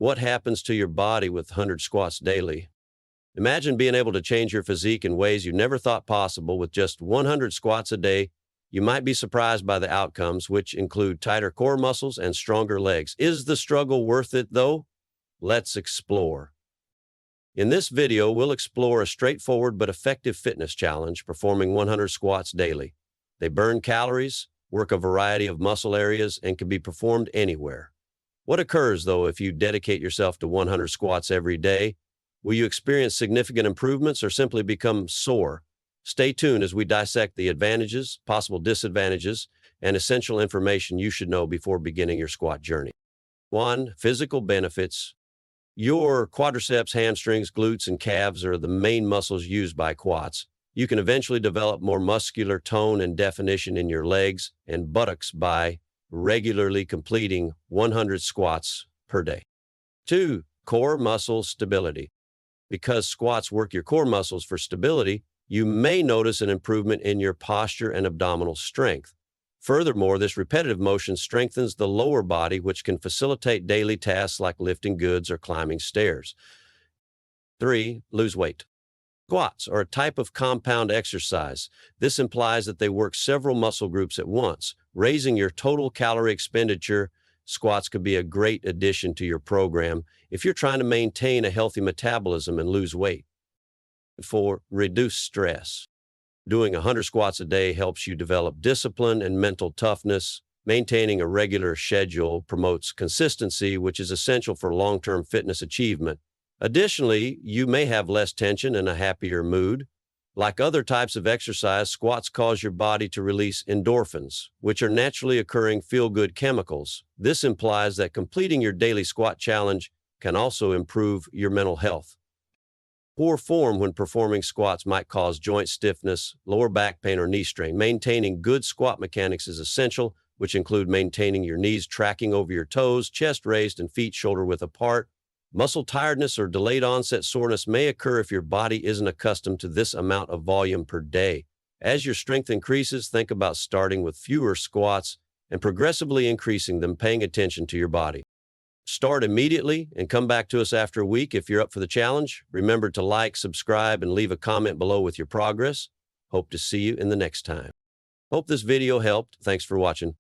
What happens to your body with 100 squats daily? Imagine being able to change your physique in ways you never thought possible with just 100 squats a day. You might be surprised by the outcomes, which include tighter core muscles and stronger legs. Is the struggle worth it, though? Let's explore. In this video, we'll explore a straightforward but effective fitness challenge, performing 100 squats daily. They burn calories, work a variety of muscle areas, and can be performed anywhere. What occurs, though, if you dedicate yourself to 100 squats every day? Will you experience significant improvements or simply become sore? Stay tuned as we dissect the advantages, possible disadvantages, and essential information you should know before beginning your squat journey. 1. Physical benefits. Your quadriceps, hamstrings, glutes, and calves are the main muscles used by quads. You can eventually develop more muscular tone and definition in your legs and buttocks by regularly completing 100 squats per day. 2. Core muscle stability. Because squats work your core muscles for stability, you may notice an improvement in your posture and abdominal strength. Furthermore, this repetitive motion strengthens the lower body, which can facilitate daily tasks like lifting goods or climbing stairs. 3. Lose weight. Squats are a type of compound exercise. This implies that they work several muscle groups at once, raising your total calorie expenditure. Squats could be a great addition to your program if you're trying to maintain a healthy metabolism and lose weight. 4. Reduce stress. Doing 100 squats a day helps you develop discipline and mental toughness. Maintaining a regular schedule promotes consistency, which is essential for long-term fitness achievement. Additionally, you may have less tension and a happier mood. Like other types of exercise, squats cause your body to release endorphins, which are naturally occurring feel-good chemicals. This implies that completing your daily squat challenge can also improve your mental health. Poor form when performing squats might cause joint stiffness, lower back pain, or knee strain. Maintaining good squat mechanics is essential, which include maintaining your knees tracking over your toes, chest raised, and feet shoulder-width apart. Muscle tiredness or delayed onset soreness may occur if your body isn't accustomed to this amount of volume per day. As your strength increases, think about starting with fewer squats and progressively increasing them, paying attention to your body. Start immediately and come back to us after a week if you're up for the challenge. Remember to like, subscribe, and leave a comment below with your progress. Hope to see you in the next time. Hope this video helped. Thanks for watching.